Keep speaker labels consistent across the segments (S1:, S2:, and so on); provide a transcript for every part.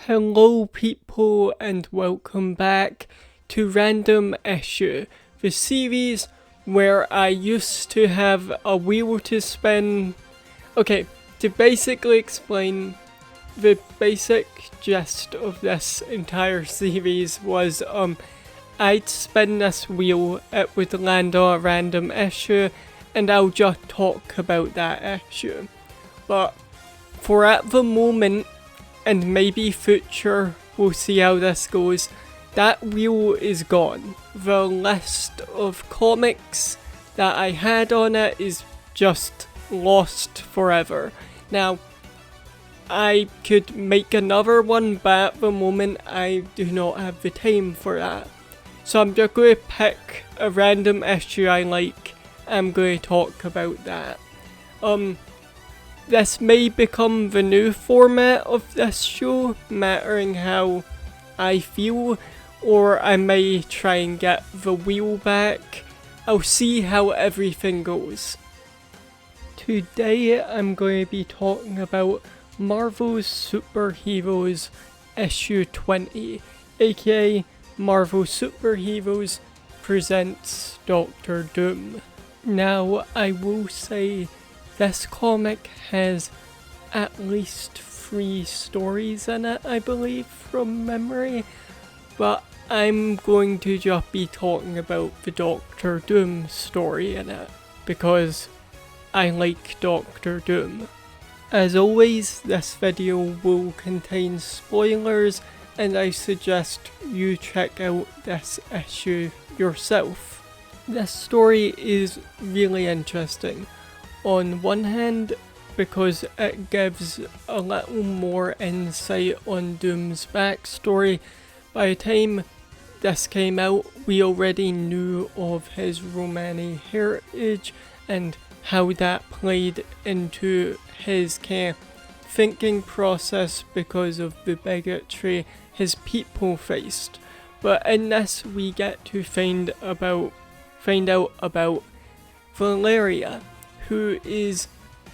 S1: Hello people and welcome back to Random Issue, the series where I used to have a wheel to spin. Okay, to basically explain, the basic gist of this entire series was I'd spin this wheel, it would land on a random issue, and I'll just talk about that issue. But for at the moment, and maybe future, we'll see how this goes, that wheel is gone. The list of comics that I had on it is just lost forever. Now, I could make another one, but at the moment I do not have the time for that. So I'm just going to pick a random issue I like, I'm going to talk about that. This may become the new format of this show, mattering how I feel, or I may try and get the wheel back. I'll see how everything goes. Today I'm going to be talking about Marvel's Superheroes issue 20, aka Marvel Superheroes presents Doctor Doom. Now I will say this comic has at least 3 stories in it, I believe, from memory, but I'm going to just be talking about the Doctor Doom story in it, because I like Doctor Doom. As always, this video will contain spoilers, and I suggest you check out this issue yourself. This story is really interesting. On one hand, because it gives a little more insight on Doom's backstory. By the time this came out, we already knew of his Romani heritage and how that played into his kind of thinking process because of the bigotry his people faced. But in this, we get to find out about Valeria, who is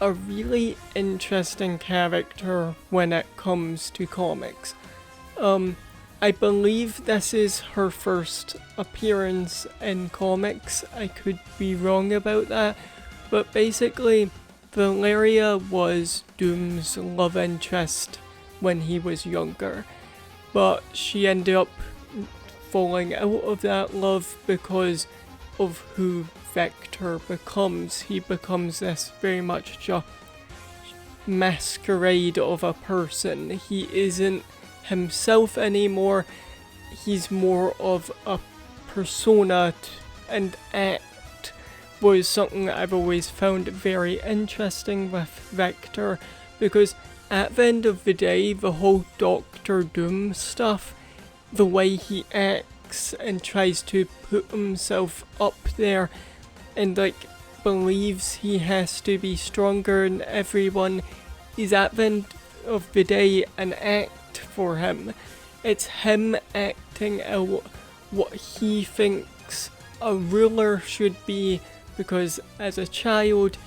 S1: a really interesting character when it comes to comics. I believe this is her first appearance in comics. I could be wrong about that, but basically Valeria was Doom's love interest when he was younger, but she ended up falling out of that love because of who Victor becomes. He becomes this very much just masquerade of a person. He isn't himself anymore. He's more of a persona, and act was something I've always found very interesting with Victor, because at the end of the day, the whole Doctor Doom stuff, the way he acts and tries to put himself up there and believes he has to be stronger than everyone, is at the end of the day an act for him. It's him acting out what he thinks a ruler should be, because as a child,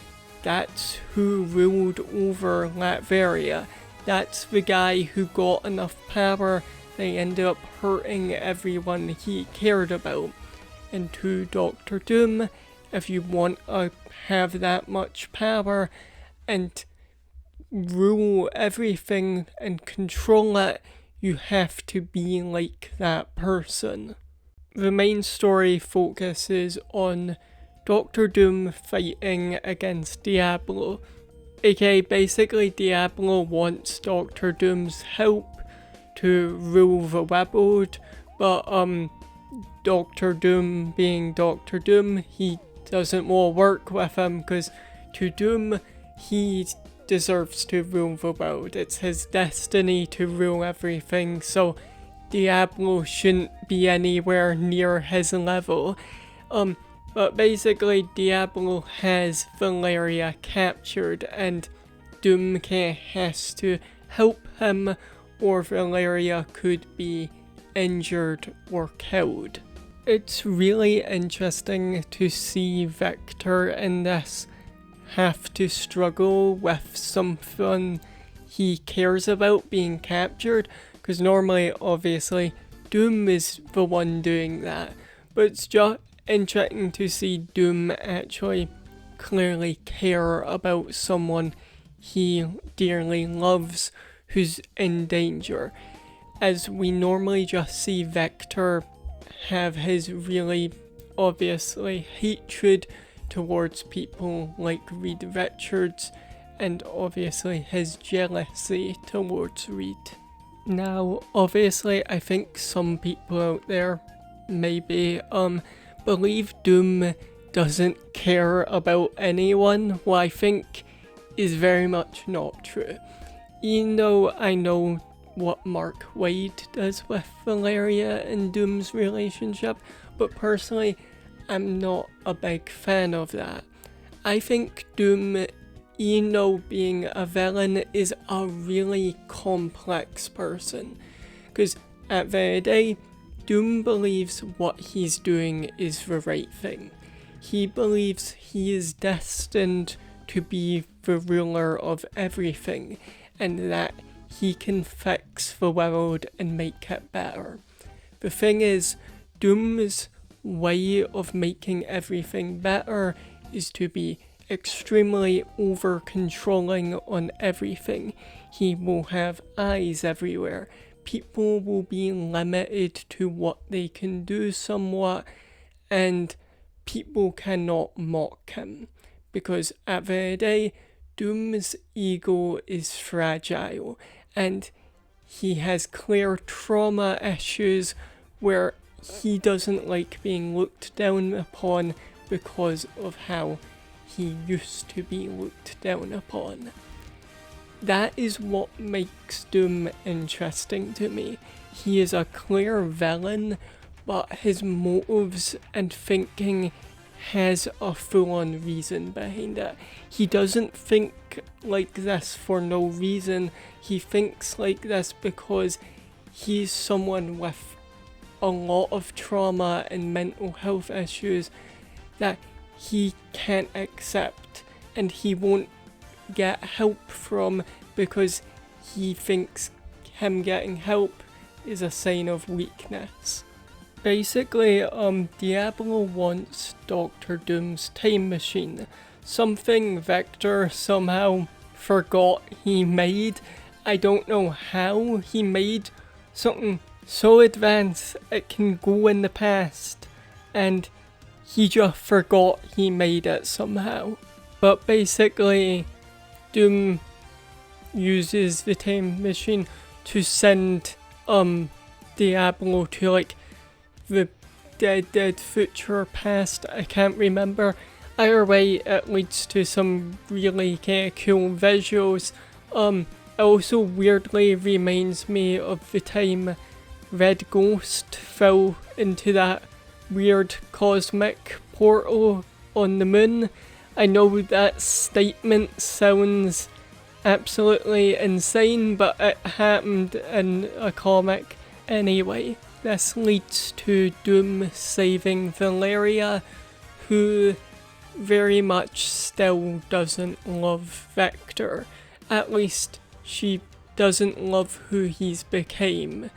S1: that's who ruled over Latveria. That's the guy who got enough power they ended up hurting everyone he cared about. And to Doctor Doom, if you want to have that much power and rule everything and control it, you have to be like that person. The main story focuses on Doctor Doom fighting against Diablo, aka basically Diablo wants Doctor Doom's help to rule the world, but Doctor Doom, being Doctor Doom, he doesn't want to work with him, because to Doom, he deserves to rule the world. It's his destiny to rule everything, so Diablo shouldn't be anywhere near his level. But basically Diablo has Valeria captured, and Doom has to help him, or Valeria could be injured or killed. It's really interesting to see Victor in this have to struggle with something he cares about being captured, because normally, obviously, Doom is the one doing that, but it's just interesting to see Doom actually clearly care about someone he dearly loves who's in danger, as we normally just see Vector have his really obviously hatred towards people like Reed Richards, and obviously his jealousy towards Reed. Now, obviously, I think some people out there maybe believe Doom doesn't care about anyone, what I think is very much not true. Even though I know what Mark Waid does with Valeria and Doom's relationship, but personally, I'm not a big fan of that. I think Doom, even though being a villain, is a really complex person. Because at the end of the day, Doom believes what he's doing is the right thing. He believes he is destined to be the ruler of everything, and that he can fix the world and make it better. The thing is, Doom's way of making everything better is to be extremely over-controlling on everything. He will have eyes everywhere. People will be limited to what they can do somewhat, and people cannot mock him. Because at the end of the day, Doom's ego is fragile, and he has clear trauma issues where he doesn't like being looked down upon because of how he used to be looked down upon. That is what makes Doom interesting to me. He is a clear villain, but his motives and thinking has a full-on reason behind it. He doesn't think like this for no reason. He thinks like this because he's someone with a lot of trauma and mental health issues that he can't accept, and he won't get help from because he thinks him getting help is a sign of weakness. Basically, Diablo wants Dr. Doom's time machine, something Vector somehow forgot he made. I don't know how he made something so advanced it can go in the past, and he just forgot he made it somehow. But basically, Doom uses the time machine to send Diablo to like the dead future past. I can't remember. Either way, it leads to some really kind of cool visuals. It also weirdly reminds me of the time Red Ghost fell into that weird cosmic portal on the moon. I know that statement sounds absolutely insane, but it happened in a comic anyway. This leads to Doom saving Valeria, who very much still doesn't love Vector. At least she doesn't love who he's became,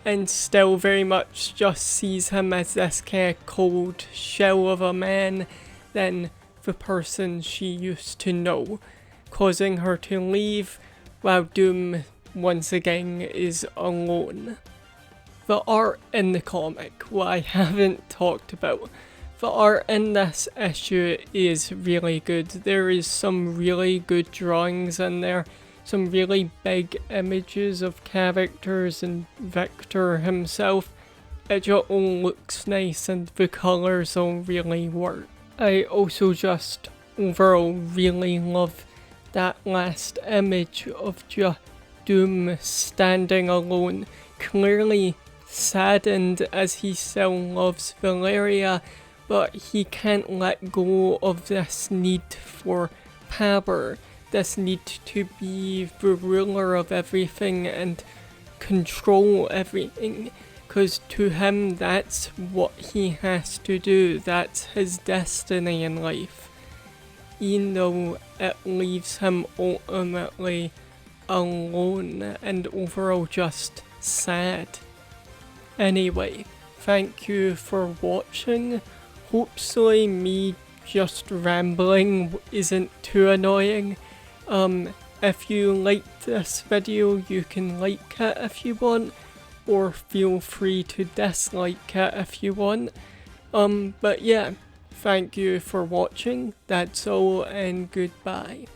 S1: and still very much just sees him as this kind of cold shell of a man than the person she used to know, causing her to leave while Doom once again is alone. The art in the comic, what I haven't talked about. The art in this issue is really good. There is some really good drawings in there, some really big images of characters and Vector himself. It just all looks nice and the colours all really work. I also just overall really love that last image of just Doom standing alone, clearly saddened as he still loves Valeria, but he can't let go of this need for power, this need to be the ruler of everything and control everything, because to him that's what he has to do, that's his destiny in life, even though it leaves him ultimately alone and overall just sad. Anyway, thank you for watching. Hopefully me just rambling isn't too annoying. If you liked this video, you can like it if you want, or feel free to dislike it if you want. But yeah, thank you for watching, that's all, and goodbye.